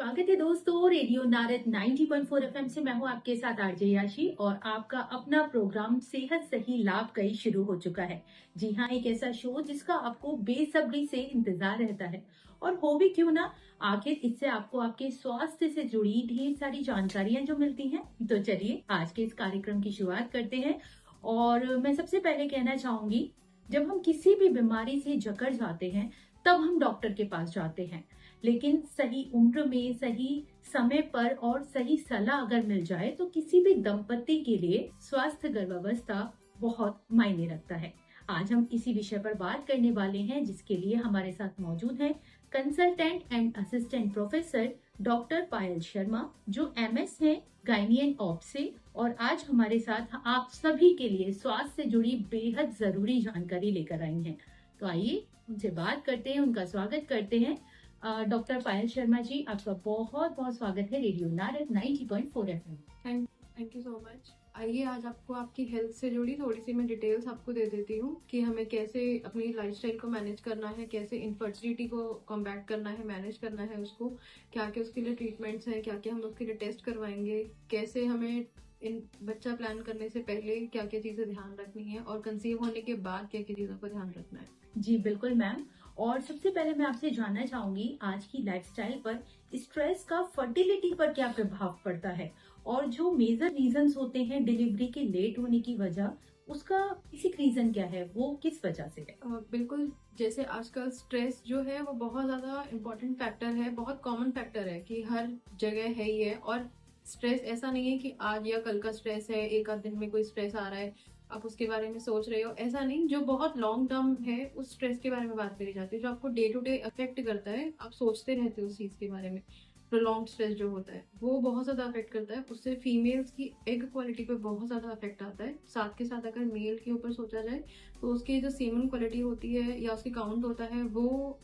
स्वागत है दोस्तों रेडियो नारद 90.4 एफएम से। मैं हूं आपके साथ आरजे याशी और आपका अपना प्रोग्राम सेहत सही लाभ कई शुरू हो चुका है। जी हाँ, एक ऐसा शो जिसका आपको बेसब्री से इंतजार रहता है। और हो भी क्यों ना, आखिर इससे आपको आपके स्वास्थ्य से जुड़ी ढेर सारी जानकारियां जो मिलती हैं। तो चलिए आज के इस कार्यक्रम की शुरुआत करते हैं। और मैं सबसे पहले कहना चाहूंगी, जब हम किसी भी बीमारी से जकड़ जाते हैं तब हम डॉक्टर के पास जाते हैं, लेकिन सही उम्र में सही समय पर और सही सलाह अगर मिल जाए तो किसी भी दंपति के लिए स्वास्थ्य गर्भावस्था बहुत मायने रखता है। आज हम इसी विषय पर बात करने वाले हैं, जिसके लिए हमारे साथ मौजूद हैं consultant and assistant professor doctor Payal Sharma, जो एमएस हैं गायनी एंड ऑप से। और आज हमारे साथ आप सभी के लिए स्वास्थ्य से जुड़ी बेहद जरूरी जानकारी लेकर आई हैं। तो आइए उनसे बात करते हैं, उनका स्वागत करते हैं। डॉक्टर पायल शर्मा जी, आपका बहुत बहुत स्वागत है radio Narad 90.4 FM. Thank you so much. आइए आज आपको आपकी हेल्थ से जुड़ी थोड़ी सी मैं डिटेल्स आपको दे देती हूँ कि हमें कैसे अपनी लाइफस्टाइल को मैनेज करना है, कैसे इनफर्टिलिटी को कॉम्बैट करना है, मैनेज करना है उसको, क्या क्या उसके लिए ट्रीटमेंट्स हैं, क्या क्या हम उसके लिए टेस्ट करवाएंगे, कैसे हमें इन बच्चा प्लान करने से पहले क्या क्या चीजें ध्यान रखनी है और कंसीव होने के बाद क्या क्या चीजों का ध्यान रखना है। जी बिल्कुल मैम। और सबसे पहले मैं आपसे जानना चाहूंगी, आज की लाइफस्टाइल पर स्ट्रेस का फर्टिलिटी पर क्या प्रभाव पड़ता है, और जो मेजर रीजंस होते हैं डिलीवरी के लेट होने की वजह, उसका बेसिक रीजन क्या है, वो किस वजह से है? बिल्कुल, जैसे आजकल स्ट्रेस जो है वो बहुत ज्यादा इम्पोर्टेंट फैक्टर है, बहुत कॉमन फैक्टर है कि हर जगह है ही है। और स्ट्रेस ऐसा नहीं है कि आज या कल का स्ट्रेस है, एक आध दिन में कोई स्ट्रेस आ रहा है आप उसके बारे में सोच रहे हो, ऐसा नहीं। जो बहुत लॉन्ग टर्म है उस स्ट्रेस के बारे में बात करी जाती है, जो आपको डे टू डे अफेक्ट करता है, आप सोचते रहते हो उस चीज के बारे में। प्रोलॉन्ग स्ट्रेस जो होता है वो बहुत ज्यादा अफेक्ट करता है, उससे फीमेल्स की एग क्वालिटी पे बहुत ज्यादा अफेक्ट आता है। साथ के साथ अगर मेल के ऊपर सोचा जाए तो उसकी जो सीमन क्वालिटी होती है या उसकी काउंट होता है वो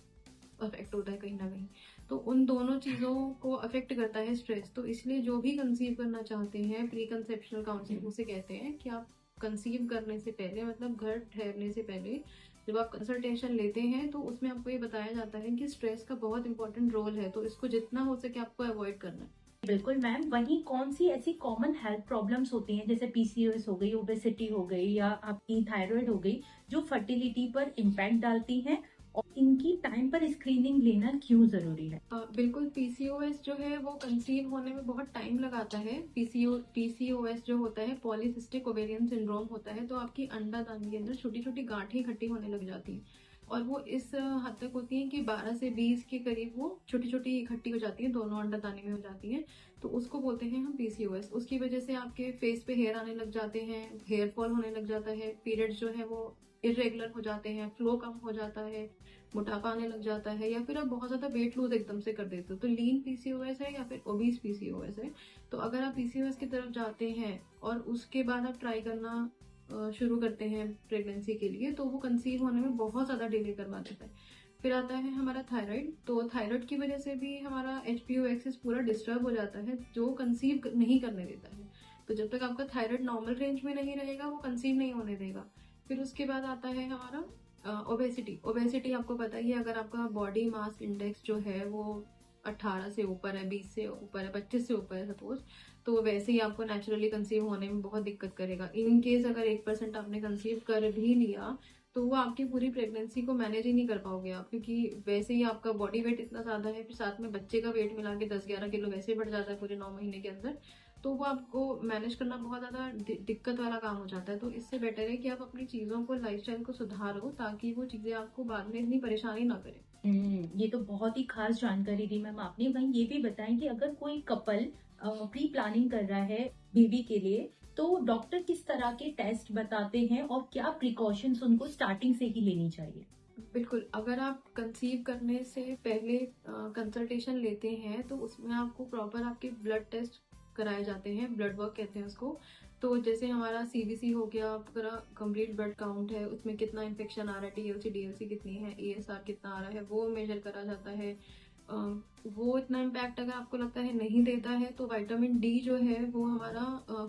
अफेक्ट होता है कहीं ना कहीं। तो उन दोनों चीजों को अफेक्ट करता है स्ट्रेस। तो इसलिए जो भी कंसीव करना चाहते हैं, प्री कंसेप्शनल काउंसलिंग उसे कहते हैं, कि आप कंसीव करने से पहले, मतलब घर ठहरने से पहले जब आप कंसल्टेशन लेते हैं तो उसमें आपको ये बताया जाता है कि स्ट्रेस का बहुत इंपॉर्टेंट रोल है, तो इसको जितना हो सके आपको अवॉइड करना है। बिल्कुल मैम। वहीं कौन सी ऐसी कॉमन हेल्थ प्रॉब्लम्स होती हैं, जैसे पीसीओएस हो गई, ओबेसिटी हो गई, या आपकी थायराइड हो गई, जो फर्टिलिटी पर इम्पैक्ट डालती हैं, और इनकी टाइम पर स्क्रीनिंग लेना क्यों जरूरी है? बिल्कुल, पीसीओएस जो है वो कंसीव होने में बहुत टाइम लगाता है। पीसीओएस जो होता है पॉलीसिस्टिक ओवेरियन सिंड्रोम होता है। तो आपकी अंडादानी के अंदर छोटी छोटी गांठें इकट्ठी होने लग जाती हैं, और वो इस हद तक होती हैं कि 12 से 20 के करीब वो छोटी छोटी इकट्ठी हो जाती हैं, दोनों अंडादानी में हो जाती हैं। तो उसको बोलते हैं हम पीसीओएस। उसकी वजह से आपके फेस पे हेयर आने लग जाते हैं, हेयर फॉल होने लग जाता है, पीरियड्स जो है वो इरेगुलर हो जाते हैं, फ्लो कम हो जाता है, मोटापा आने लग जाता है, या फिर आप बहुत ज्यादा वेट लूज एकदम से कर देते हो। तो लीन पीसीओएस है या फिर ओबीस पीसीओएस है। तो अगर आप पीसीओएस की तरफ जाते हैं और उसके बाद आप ट्राई करना शुरू करते हैं प्रेगनेंसी के लिए, तो वो कंसीव होने में बहुत ज्यादा डिले करवा देता है। फिर आता है हमारा थायराइड। तो थायराइड की वजह से भी हमारा एचपीओ एक्सिस पूरा डिस्टर्ब हो जाता है, जो कंसीव नहीं करने देता है। तो जब तक आपका थायराइड नॉर्मल रेंज में नहीं रहेगा वो कंसीव नहीं होने देगा। फिर उसके बाद आता है हमारा ओबेसिटी। ओबेसिटी आपको पता ही है, अगर आपका बॉडी मास इंडेक्स जो है वो 18 से ऊपर है, 20 से ऊपर है, 25 से ऊपर है सपोज, तो वैसे ही आपको नेचुरली कंसीव होने में बहुत दिक्कत करेगा। इन केस अगर 1% आपने कंसीव कर भी लिया तो वो आपकी पूरी प्रेगनेंसी को मैनेज ही नहीं कर पाओगे आप, क्योंकि वैसे ही आपका बॉडी वेट इतना ज्यादा है, फिर साथ में बच्चे का वेट मिला के 10-11 किलो वैसे बढ़ जाता है पूरे 9 महीने के अंदर। तो वो आपको मैनेज करना बहुत ज्यादा दिक्कत वाला काम हो जाता है। तो इससे बेटर है कि आप अपनी चीजों को, लाइफस्टाइल को सुधारो, ताकि वो चीजें आपको बाद में इतनी परेशानी ना करें। ये तो बहुत ही खास जानकारी दी मैम आपने। वहीं ये भी बताएं कि अगर कोई कपल प्री प्लानिंग कर रहा है बेबी के लिए, तो डॉक्टर किस तरह के टेस्ट बताते हैं और क्या प्रिकॉशंस उनको स्टार्टिंग से ही लेनी चाहिए? बिल्कुल, अगर आप कंसीव करने से पहले कंसल्टेशन लेते हैं तो उसमें आपको प्रॉपर आपके ब्लड टेस्ट कराए जाते हैं, ब्लड वर्क कहते हैं उसको। तो जैसे हमारा सीबीसी हो गया, आपका कंप्लीट ब्लड काउंट है, उसमें कितना इन्फेक्शन आ रहा है, टीएलसी डीएलसी कितनी है, एएसआर कितना आ रहा है, वो मेजर करा जाता है। वो इतना इम्पैक्ट अगर आपको लगता है नहीं देता है तो विटामिन डी जो है वो हमारा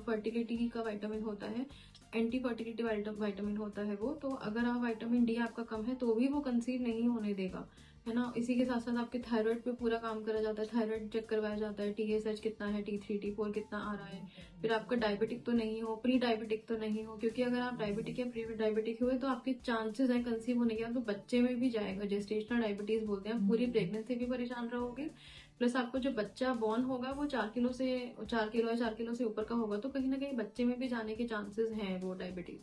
फर्टिलिटी का विटामिन होता है, एंटी फर्टिलिटी विटामिन होता है वो। तो अगर आप विटामिन डी आपका कम है तो भी वो कंसीव नहीं होने देगा। है ना। इसी के साथ साथ आपके थायराइड पे पूरा काम करा जाता है, थायराइड चेक करवाया जाता है, TSH कितना है, T3 T4 कितना आ रहा है। फिर आपका डायबिटिक तो नहीं हो, प्री डायबिटिक तो नहीं हो, क्योंकि अगर आप डायबिटिक या प्री डायबिटिक हुए तो आपके चांसेस है कंसीव होने के, आपको बच्चे में भी जाएगा, जेस्टेशनल डायबिटीज बोलते हैं, पूरी प्रेगनेंसी भी परेशान रहोगे, प्लस आपको जो बच्चा बॉर्न होगा वो 4 किलो या 4 किलो से ऊपर का होगा, तो कहीं ना कहीं बच्चे में भी जाने के चांसेस हैं वो डायबिटीज।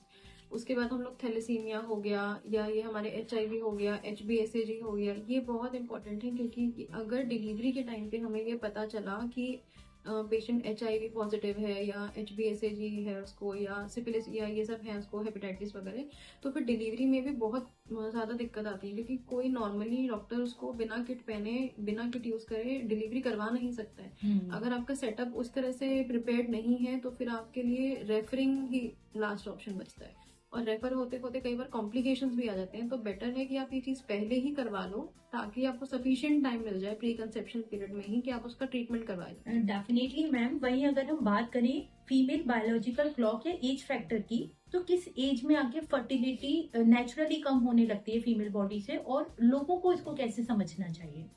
उसके बाद हम लोग थैलेसीमिया हो गया, या ये हमारे HIV हो गया, HbSAg हो गया, ये बहुत इंपॉर्टेंट है, क्योंकि अगर डिलीवरी के टाइम पे हमें ये पता चला कि पेशेंट HIV पॉजिटिव है या HbSAg है उसको, या सिफिलिस या ये सब है उसको, हेपेटाइटिस वगैरह, तो फिर डिलीवरी में भी बहुत ज़्यादा दिक्कत आती है, क्योंकि कोई नॉर्मली डॉक्टर उसको बिना किट पहने, बिना किट यूज़ करे डिलीवरी करवा नहीं सकता है। अगर आपका सेटअप उस तरह से प्रिपेयर्ड नहीं है तो फिर आपके लिए रेफरिंग ही लास्ट ऑप्शन बचता है, और रेफर होते होते कई बार कॉम्प्लिकेशंस भी आ जाते हैं। तो बेटर है कि आप ये चीज़ पहले ही करवा लो, ताकि आपको सफिशिएंट टाइम मिल जाए प्री कंसेप्शन पीरियड में ही कि आप उसका ट्रीटमेंट करवाएं। Definitely ma'am. वहीं अगर हम बात करें फीमेल बायोलॉजिकल क्लॉक या एज फैक्टर की, तो किस एज में आके फर्टिलिटी नेचुरली कम होने लगती है फीमेल बॉडी से, और लोगों को इसको कैसे समझना चाहिए?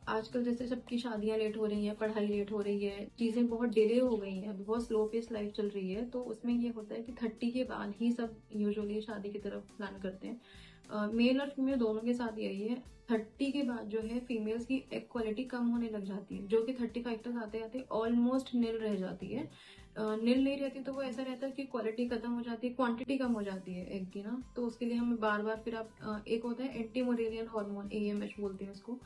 आजकल जैसे सबकी शादियां लेट हो रही हैं, पढ़ाई लेट हो रही है, चीज़ें बहुत डिले हो गई हैं, बहुत स्लो पेस लाइफ चल रही है, तो उसमें ये होता है कि 30 के बाद ही सब यूजुअली शादी की तरफ प्लान करते हैं। मेल और फीमेल दोनों के साथ यही है। 30 के बाद जो है फीमेल्स की एग क्वालिटी कम होने लग जाती है, जो कि 35 तक आते आते ऑलमोस्ट निल रह जाती है। निल नहीं रहती तो वो ऐसा रहता है कि क्वालिटी खत्म हो जाती है, क्वांटिटी कम हो जाती है एग की ना। तो उसके लिए हमें बार बार फिर आप एक होता है एंटी मोरेलियन हार्मोन, AMH बोलते हैं उसको,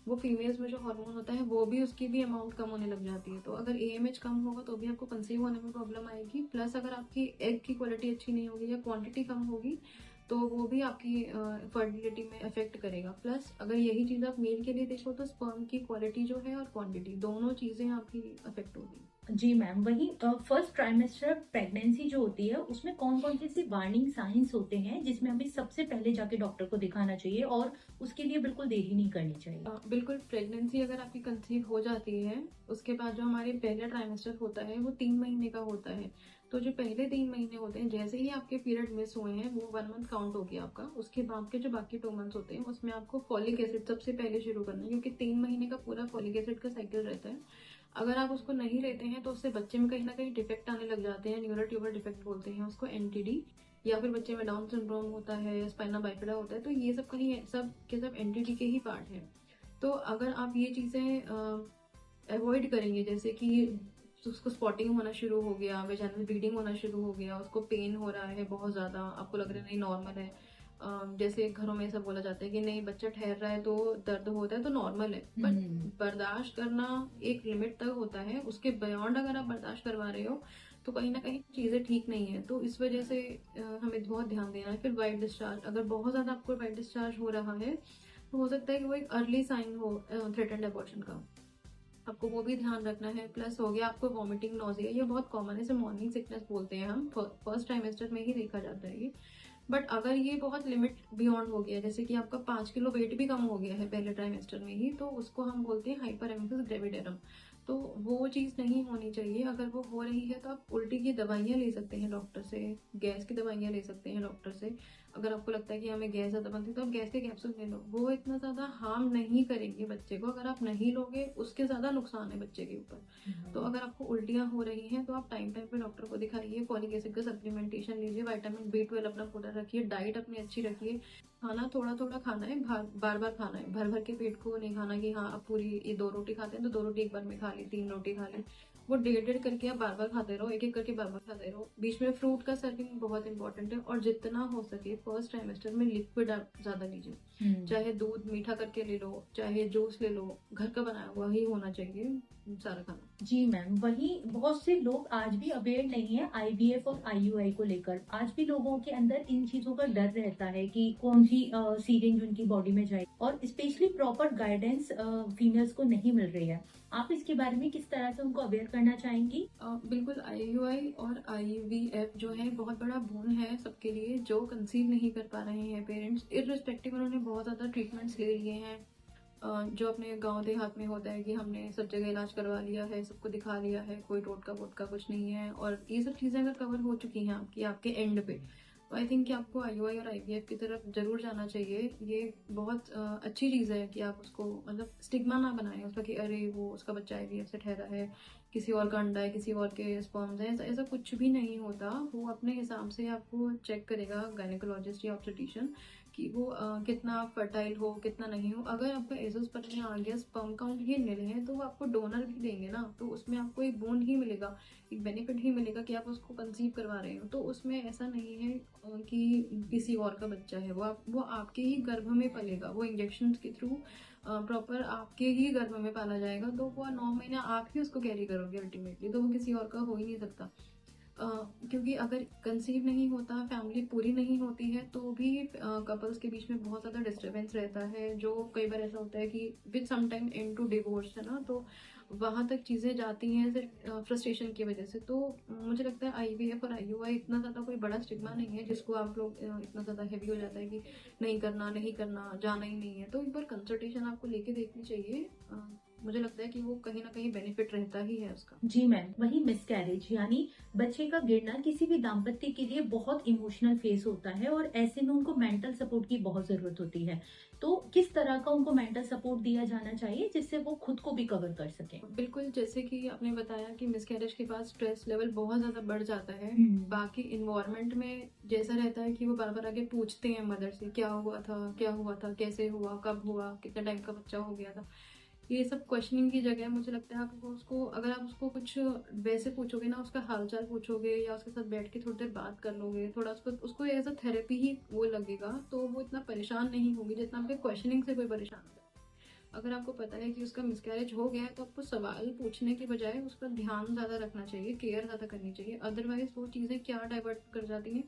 वो फीमेल्स में जो हार्मोन होता है वो भी, उसकी भी अमाउंट कम होने लग जाती है। तो अगर AMH कम होगा तो भी आपको कंसीव होने में प्रॉब्लम आएगी, प्लस अगर आपकी एग की क्वालिटी अच्छी नहीं होगी या क्वांटिटी कम होगी तो वो भी आपकी फर्टिलिटी में अफेक्ट करेगा। प्लस अगर यही चीज़ आप मेल के लिए देखो तो स्पर्म की क्वालिटी जो है और क्वांटिटी दोनों चीज़ें आपकी अफेक्ट होगी। जी मैम। वही फर्स्ट ट्राइमेस्टर प्रेगनेंसी जो होती है उसमें कौन कौन से वार्निंग साइंस होते हैं जिसमें हमें सबसे पहले जाके डॉक्टर को दिखाना चाहिए, और उसके लिए बिल्कुल देरी नहीं करनी चाहिए? बिल्कुल, प्रेगनेंसी अगर आपकी कंसीव हो जाती है, उसके बाद जो हमारे पहला ट्राइमेस्टर होता है वो 3 महीने का होता है। तो जो पहले 3 महीने होते हैं, जैसे ही आपके पीरियड मिस हुए हैं वो 1 मंथ काउंट हो गया आपका। उसके बाद के जो बाकी 2 मंथ्स होते हैं उसमें आपको फॉलिक एसिड सबसे पहले शुरू करना है, क्योंकि 3 महीने का पूरा फॉलिक एसिड का साइकिल रहता है। अगर आप उसको नहीं लेते हैं तो उससे बच्चे में कहीं ना कहीं डिफेक्ट आने लग जाते हैं, न्यूरल ट्यूबर डिफेक्ट बोलते हैं उसको, NTD, या फिर बच्चे में डाउन सिंड्रोम होता है, स्पाइना बाइफिडा होता है। तो ये सब कहीं सब के सब NTD के ही पार्ट है। तो अगर आप ये चीज़ें अवॉइड करेंगे, जैसे कि उसको स्पॉटिंग होना शुरू हो गया, वेजाइनल ब्लीडिंग होना शुरू हो गया, उसको पेन हो रहा है बहुत ज़्यादा, आपको लग रहा है नहीं नॉर्मल है, जैसे घरों में ऐसा बोला जाता है कि नहीं बच्चा ठहर रहा है तो दर्द होता है तो नॉर्मल है, बट बर्दाश्त करना एक लिमिट तक होता है, उसके बियॉन्ड अगर आप बर्दाश्त करवा रहे हो तो कहीं ना कहीं चीज़ें ठीक नहीं है। तो इस वजह से हमें बहुत ध्यान देना है। फिर वाइट डिस्चार्ज, अगर बहुत ज़्यादा आपको वाइट डिस्चार्ज हो रहा है तो हो सकता है कि वो एक अर्ली साइन हो थ्रेटेंड अबॉर्शन का, आपको वो भी ध्यान रखना है। प्लस हो गया आपको वॉमिटिंग, नोजिया, ये बहुत कॉमन है, इसे मॉर्निंग सिकनेस बोलते हैं हम, फर्स्ट ट्राइमेस्टर में ही देखा जाता है ये। बट अगर ये बहुत लिमिट बियॉन्ड हो गया, जैसे कि आपका 5 किलो वेट भी कम हो गया है पहले ट्राइमेस्टर में ही, तो उसको हम बोलते हैं हाइपर एमेसिस ग्रेविडेरम। तो वो चीज़ नहीं होनी चाहिए। अगर वो हो रही है तो आप उल्टी की दवाइयाँ ले सकते हैं डॉक्टर से, गैस की दवाइयाँ ले सकते हैं डॉक्टर से। अगर आपको लगता है कि हमें गैस ज़्यादा बनती है तो आप गैस के कैप्सूल ले लो, वो इतना ज़्यादा हार्म नहीं करेंगे बच्चे को। अगर आप नहीं लोगे उसके ज़्यादा नुकसान है बच्चे के ऊपर। तो अगर आपको उल्टियाँ हो रही हैं तो आप टाइम टाइम पे डॉक्टर को दिखाइए, फॉलिक एसिड का सप्लीमेंटेशन लीजिए, विटामिन B12 अपना पूरा रखिए, डाइट अपनी अच्छी रखिए। खाना थोड़ा थोड़ा खाना है, बार बार खाना है, भर भर के पेट को नहीं खाना कि हाँ अब पूरी ये 2 रोटी खाते हैं तो 2 रोटी एक बार में खा ली, 3 रोटी खा ली। वो डेढ़ डेढ़ करके आप बार बार खाते रहो, एक एक करके बार बार खाते रहो। बीच में फ्रूट का सर्विंग बहुत इंपॉर्टेंट है, और जितना हो सके फर्स्ट ट्राइमेस्टर में लिक्विड आप ज़्यादा लीजिए, चाहे दूध मीठा करके ले लो, चाहे जूस ले लो, घर का बनाया हुआ ही होना चाहिए सारा खाना। जी मैम। वही बहुत से लोग आज भी अवेयर नहीं है IVF और IUI को लेकर। आज भी लोगों के अंदर इन चीजों का डर रहता है कि कौन सी सीरिंज उनकी बॉडी में जाए, और स्पेशली प्रॉपर गाइडेंस फीमेल्स को नहीं मिल रही है। आप इसके बारे में किस तरह से उनको अवेयर करना चाहेंगी? बिल्कुल, IUI और IVF जो है बहुत बड़ा बोन है सबके लिए, जो कंसीव नहीं कर पा रहे हैं पेरेंट्स, इररिस्पेक्टिव उन्होंने बहुत ज़्यादा ट्रीटमेंट्स ले लिए हैं। जो अपने गांव देहात में होता है कि हमने सब जगह इलाज करवा लिया है, सबको दिखा लिया है, कोई टोटका वोटका कुछ नहीं है, और ये सब चीज़ें अगर कवर हो चुकी हैं आपकी आपके एंड पे, आई थिंक कि आपको आईयूआई और आईवीएफ की तरफ जरूर जाना चाहिए। ये बहुत अच्छी चीज़ है कि आप उसको मतलब स्टिग्मा ना बनाएं उसका कि अरे वो उसका बच्चा आईवीएफ से ठहरा है, किसी और का अंडा है, किसी और के स्पर्म्स हैं। ऐसा ऐसा कुछ भी नहीं होता। वो अपने हिसाब से आपको चेक करेगा गायनेकोलॉजिस्ट या ऑब्स्टेट्रिशियन कि वो कितना फर्टाइल हो कितना नहीं हो। अगर आपका एजोस्पर्म में आ गया, स्पर्म काउंट ही नील है, तो वो आपको डोनर भी देंगे ना, तो उसमें आपको एक बोन ही मिलेगा, एक बेनिफिट ही मिलेगा कि आप उसको कंसीव करवा रहे हो। तो उसमें ऐसा नहीं है कि किसी और का बच्चा है। वो आपके ही गर्भ में पलेगा, वो इंजेक्शन के थ्रू प्रॉपर आपके ही गर्भ में पाला जाएगा। तो वो 9 महीने आप ही उसको कैरी करोगे अल्टीमेटली, तो वो किसी और का हो ही नहीं सकता। क्योंकि अगर कंसीव नहीं होता, फैमिली पूरी नहीं होती है, तो भी कपल्स के बीच में बहुत ज़्यादा डिस्टरबेंस रहता है, जो कई बार ऐसा होता है कि with some time and to divorce, है ना। तो वहाँ तक चीज़ें जाती हैं सिर्फ फ्रस्ट्रेशन की वजह से। तो मुझे लगता है आईवीएफ और आईयूआई इतना ज़्यादा कोई बड़ा स्टिग्मा नहीं है जिसको आप लोग इतना ज़्यादा हैवी हो जाता है कि नहीं करना नहीं करना, जाना ही नहीं है। तो एक बार कंसल्टेशन आपको लेके देखनी चाहिए। मुझे लगता है कि वो कहीं ना कहीं बेनिफिट रहता ही है उसका। जी मैम, वही मिसकैरेज यानी बच्चे का गिरना किसी भी दाम्पत्य के लिए बहुत इमोशनल फेस होता है और ऐसे में उनको मेंटल सपोर्ट की बहुत जरूरत होती है। तो किस तरह का उनको मेंटल सपोर्ट दिया जाना चाहिए जिससे वो खुद को भी कवर कर सके? बिल्कुल, जैसे कि आपने बताया कि मिसकैरेज के बाद स्ट्रेस लेवल बहुत ज़्यादा बढ़ जाता है। बाकी इन्वायरमेंट में जैसा रहता है कि वो बार बार आके पूछते हैं मदर से, क्या हुआ था, क्या हुआ था, कैसे हुआ, कब हुआ, कितने टाइम का बच्चा हो गया था। ये सब क्वेश्चनिंग की जगह मुझे लगता है आपको उसको, अगर आप उसको कुछ वैसे पूछोगे ना, उसका हालचाल पूछोगे या उसके साथ बैठ के थोड़ी देर बात कर लोगे, थोड़ा उसको उसको एज अ थेरेपी ही वो लगेगा, तो वो इतना परेशान नहीं होगी जितना आपके क्वेश्चनिंग से कोई परेशान होगा। अगर आपको पता है कि उसका मिसकैरेज हो गया है, तो आपको सवाल पूछने के बजाय उस पर ध्यान ज़्यादा रखना चाहिए, केयर ज़्यादा करनी चाहिए। अदरवाइज वो चीज़ें क्या डाइवर्ट कर जाती हैं,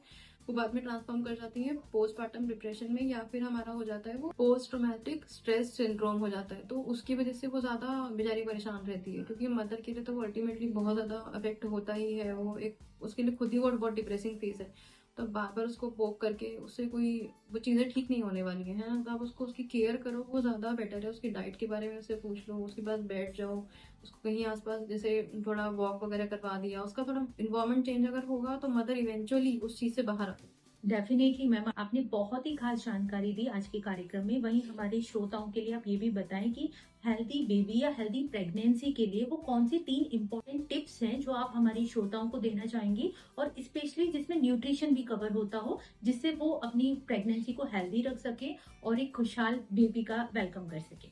वो बाद में ट्रांसफॉर्म कर जाती हैं पोस्टमार्टम डिप्रेशन में, या फिर हमारा हो जाता है वो पोस्ट ट्रोमेटिक स्ट्रेस सिंड्रोम हो जाता है। तो उसकी वजह से वो ज़्यादा बेचारी परेशान रहती है, क्योंकि मदर के लिए तो वो अल्टीमेटली बहुत ज़्यादा अफेक्ट होता ही है। वो एक उसके लिए खुद ही वो बहुत डिप्रेसिंग फेज है। तो बार बार उसको पोक करके उससे कोई वो चीज़ें ठीक नहीं होने वाली हैं, है ना। तो आप उसको उसकी केयर करो, वो ज़्यादा बेटर है। उसकी डाइट के बारे में उससे पूछ लो, उसके पास बैठ जाओ, उसको कहीं आसपास जैसे थोड़ा वॉक वगैरह करवा दिया, उसका थोड़ा इन्वायरमेंट चेंज अगर होगा तो मदर इवेंचुअली उस चीज़ से बाहर आ। डेफिनेटली मैम, आपने बहुत ही खास जानकारी दी आज के कार्यक्रम में। वहीं हमारे श्रोताओं के लिए आप ये भी बताएं कि हेल्दी बेबी या हेल्दी प्रेगनेंसी के लिए वो कौन सी 3 इम्पोर्टेंट टिप्स हैं जो आप हमारी श्रोताओं को देना चाहेंगी, और स्पेशली जिसमें न्यूट्रिशन भी कवर होता हो, जिससे वो अपनी प्रेगनेंसी को हेल्दी रख सके और एक खुशहाल बेबी का वेलकम कर सके।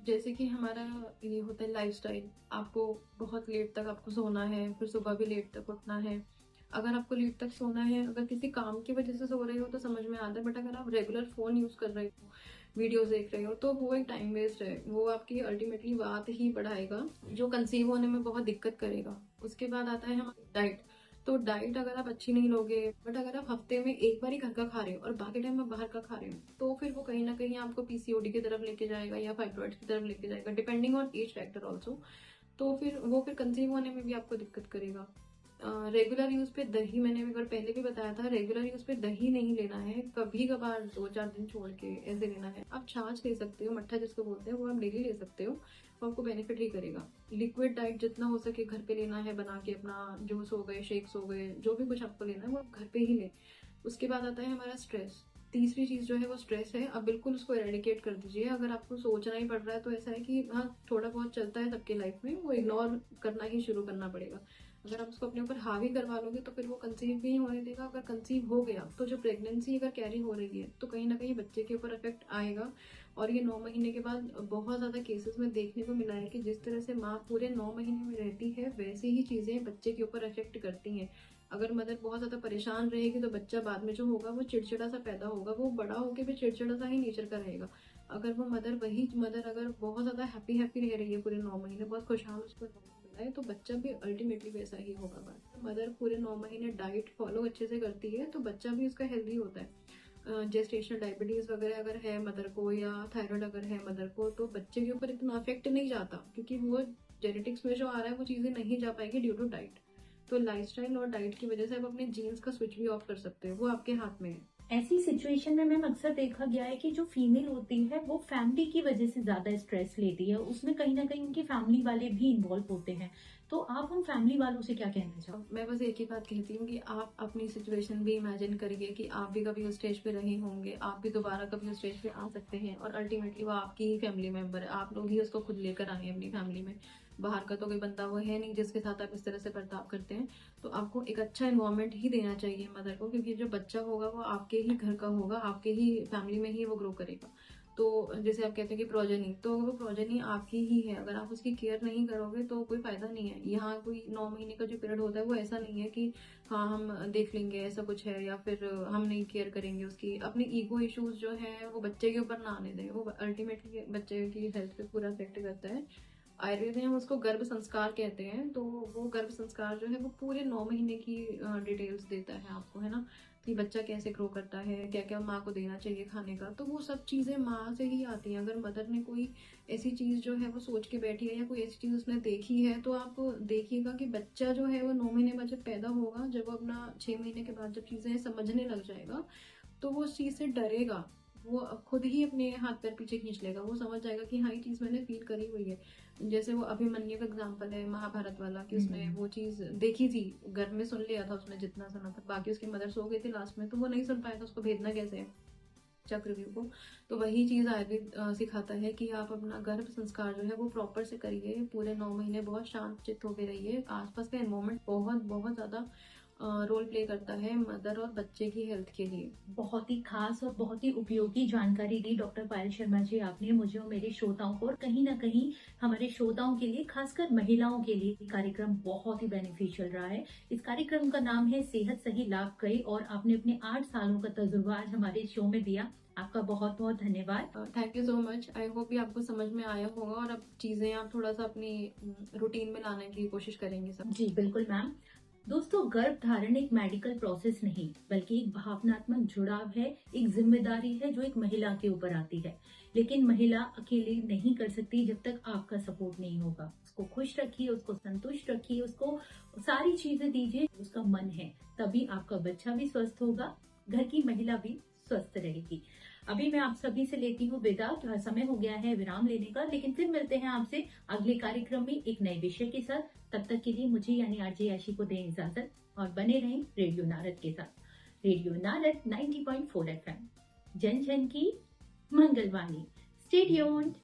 जैसे कि हमारा ये होता है लाइफस्टाइल, आपको बहुत लेट तक आपको सोना है, फिर सुबह भी लेट तक उठना है। अगर आपको लेट तक सोना है, अगर किसी काम की वजह से सो रहे हो तो समझ में आता है, बट अगर आप रेगुलर फोन यूज कर रहे हो, वीडियोस देख रहे हो, तो वो एक टाइम वेस्ट है। वो आपकी अल्टीमेटली बात ही बढ़ाएगा, जो कंसीव होने में बहुत दिक्कत करेगा। उसके बाद आता है हमारी डाइट। तो डाइट अगर आप अच्छी नहीं लोगे, बट अगर आप हफ्ते में एक बार ही घर का खा रहे हो और बाकी टाइम में बाहर का खा रहे हो, तो फिर वो कहीं ना कहीं आपको पीसीओडी की तरफ लेके जाएगा या फाइब्रॉइड्स की तरफ लेके जाएगा, depending on age factor also. तो फिर कंसीव होने में भी आपको दिक्कत करेगा। रेगुलर यूज पे दही, मैंने एक बार पहले भी बताया था, रेगुलर यूज पे दही नहीं लेना है, कभी कभार 2-4 दिन छोड़ के ऐसे लेना है। आप छाछ ले सकते हो, मट्ठा जिसको बोलते हैं, वो आप डेली ले सकते हो, वो आपको बेनिफिट ही करेगा। लिक्विड डाइट जितना हो सके घर पे लेना है बना के, अपना जूस हो गए, शेक्स हो गए, जो भी कुछ आपको लेना है वो आप घर पे ही लें। उसके बाद आता है हमारा स्ट्रेस। तीसरी चीज जो है वो स्ट्रेस है। अब बिल्कुल उसको एरेडिकेट कर दीजिए। अगर आपको सोचना ही पड़ रहा है तो ऐसा है कि हाँ, थोड़ा बहुत चलता है सबके लाइफ में, वो इग्नोर करना ही शुरू करना पड़ेगा। अगर आप उसको अपने ऊपर हावी करवा लोगे तो फिर वो कंसीव भी नहीं होने देगा। अगर कंसीव हो गया तो जो प्रेगनेंसी अगर कैरी हो रही है तो कहीं ना कहीं बच्चे के ऊपर इफेक्ट आएगा। और ये 9 महीने के बाद बहुत ज़्यादा केसेस में देखने को मिला है कि जिस तरह से माँ पूरे 9 महीने में रहती है, वैसे ही चीज़ें बच्चे के ऊपर इफेक्ट करती हैं। अगर मदर बहुत ज़्यादा परेशान रहेगी तो बच्चा बाद में जो होगा वो चिड़चिड़ा सा पैदा होगा, वो बड़ा होकर भी चिड़चिड़ा सा ही नेचर का रहेगा। अगर वो वही मदर अगर बहुत ज़्यादा हैप्पी हैप्पी रह रही है पूरे 9 महीने, बहुत खुशहाल उसको है, तो बच्चा भी अल्टीमेटली वैसा ही होगा। बात मदर पूरे 9 महीने डाइट फॉलो अच्छे से करती है तो बच्चा भी उसका हेल्दी होता है। जेस्टेशनल डायबिटीज वगैरह अगर है मदर को, या थायराइड अगर है मदर को, तो बच्चे के ऊपर इतना इफेक्ट नहीं जाता, क्योंकि वो जेनेटिक्स में जो आ रहा है वो चीज़ें नहीं जा पाएगी ड्यू टू डाइट। तो लाइफस्टाइल और डाइट की वजह से आप अपने जीन्स का स्विच भी ऑफ कर सकते हो, वो आपके हाथ में है। ऐसी सिचुएशन में मैम अक्सर देखा गया है कि जो फीमेल होती है वो फैमिली की वजह से ज्यादा स्ट्रेस लेती है, उसमें कहीं ना कहीं उनकी फैमिली वाले भी इन्वॉल्व होते हैं। तो आप उन फैमिली वालों से क्या कहना चाहोगे? मैं बस एक ही बात कहती हूँ कि आप अपनी सिचुएशन भी इमेजिन करिए कि आप भी कभी उस स्टेज पे रहे होंगे, आप भी दोबारा कभी उस स्टेज पे आ सकते हैं और अल्टीमेटली वो आपकी ही फैमिली मेंबर है, आप लोग ही उसको खुद लेकर आए हैं अपनी फैमिली में। बाहर का तो कोई बंदा वो है नहीं जिसके साथ आप इस तरह से बर्ताव करते हैं। तो आपको एक अच्छा इन्वायरमेंट ही देना चाहिए मदर को, क्योंकि जो बच्चा होगा वो आपके ही घर का होगा, आपके ही फैमिली में ही वो ग्रो करेगा। तो जैसे आप कहते हैं कि प्रोजेनी, तो वो प्रोजेनी आपकी ही है, अगर आप उसकी केयर नहीं करोगे तो कोई फायदा नहीं है। यहाँ कोई 9 महीने का जो पीरियड होता है वो ऐसा नहीं है कि हाँ हम देख लेंगे ऐसा कुछ है, या फिर हम नहीं केयर करेंगे उसकी। अपने ईगो इश्यूज जो है वो बच्चे के ऊपर ना आने दें, वो अल्टीमेटली बच्चे की हेल्थ पे पूरा इफेक्ट करता है। आयुर्वेद में हम उसको गर्भ संस्कार कहते हैं, तो वो गर्भ संस्कार जो है वो पूरे 9 महीने की डिटेल्स देता है आपको, है ना, कि बच्चा कैसे ग्रो करता है, क्या क्या माँ को देना चाहिए खाने का। तो वो सब चीज़ें माँ से ही आती हैं। अगर मदर ने कोई ऐसी चीज़ जो है वो सोच के बैठी है या कोई ऐसी चीज़ उसने देखी है, तो आप देखिएगा कि बच्चा जो है वो 9 महीने बाद जब पैदा होगा, जब वो अपना 6 महीने के बाद जब चीज़ें समझने लग जाएगा, तो वो उस चीज़ से डरेगा। वो खुद ही अपने हाथ पैर पीछे खींच लेगा, वो समझ जाएगा कि हाँ ये चीज़ मैंने फील करी हुई है। जैसे वो अभिमन्यु का एग्जाम्पल है महाभारत वाला, कि उसने वो चीज़ देखी थी, घर में सुन लिया था उसने जितना सुना था, बाकी उसकी मदर सो गई थी लास्ट में, तो वो नहीं सुन पाया था, उसको भेजना कैसे है चक्रव्यूह को। तो वही चीज़ आयुर्वेद सिखाता है कि आप अपना गर्भ संस्कार जो है वो प्रॉपर से करिए, पूरे 9 महीने बहुत शांत चित्त होकर रहिए। आसपास का एनवायरमेंट बहुत बहुत ज़्यादा रोल प्ले करता है मदर और बच्चे की हेल्थ के लिए। बहुत ही खास और बहुत ही उपयोगी जानकारी दी डॉक्टर पायल शर्मा जी आपने मुझे और मेरे श्रोताओं को, और कहीं ना कहीं हमारे श्रोताओं के लिए, खासकर महिलाओं के लिए ये कार्यक्रम बहुत ही बेनिफिशियल रहा है। इस कार्यक्रम का नाम है सेहत सही लाभ कई, और आपने अपने 8 सालों का तजुर्बा आज हमारे शो में दिया। आपका बहुत बहुत धन्यवाद। Thank you so much. I hope ये आपको समझ में आया होगा और अब चीज़ें आप थोड़ा सा अपनी रूटीन में लाने की कोशिश करेंगे सब। जी बिल्कुल मैम। दोस्तों, गर्भ धारण एक मेडिकल प्रोसेस नहीं बल्कि एक भावनात्मक जुड़ाव है, एक जिम्मेदारी है जो एक महिला के ऊपर आती है। लेकिन महिला अकेले नहीं कर सकती जब तक आपका सपोर्ट नहीं होगा। उसको खुश रखिए, उसको संतुष्ट रखिए, उसको सारी चीजें दीजिए, उसका मन है, तभी आपका बच्चा भी स्वस्थ होगा, घर की महिला भी स्वस्थ रहेगी। अभी मैं आप सभी से लेती हूँ विदा, समय हो गया है विराम लेने का, लेकिन फिर मिलते हैं आपसे अगले कार्यक्रम में एक नए विषय के साथ। तब तक के लिए मुझे यानी आरजे याशी को दें इजाजत, और बने रहें रेडियो नारद के साथ। रेडियो नारद 90.4 FM, जन जन की मंगलवाणी। Stay tuned.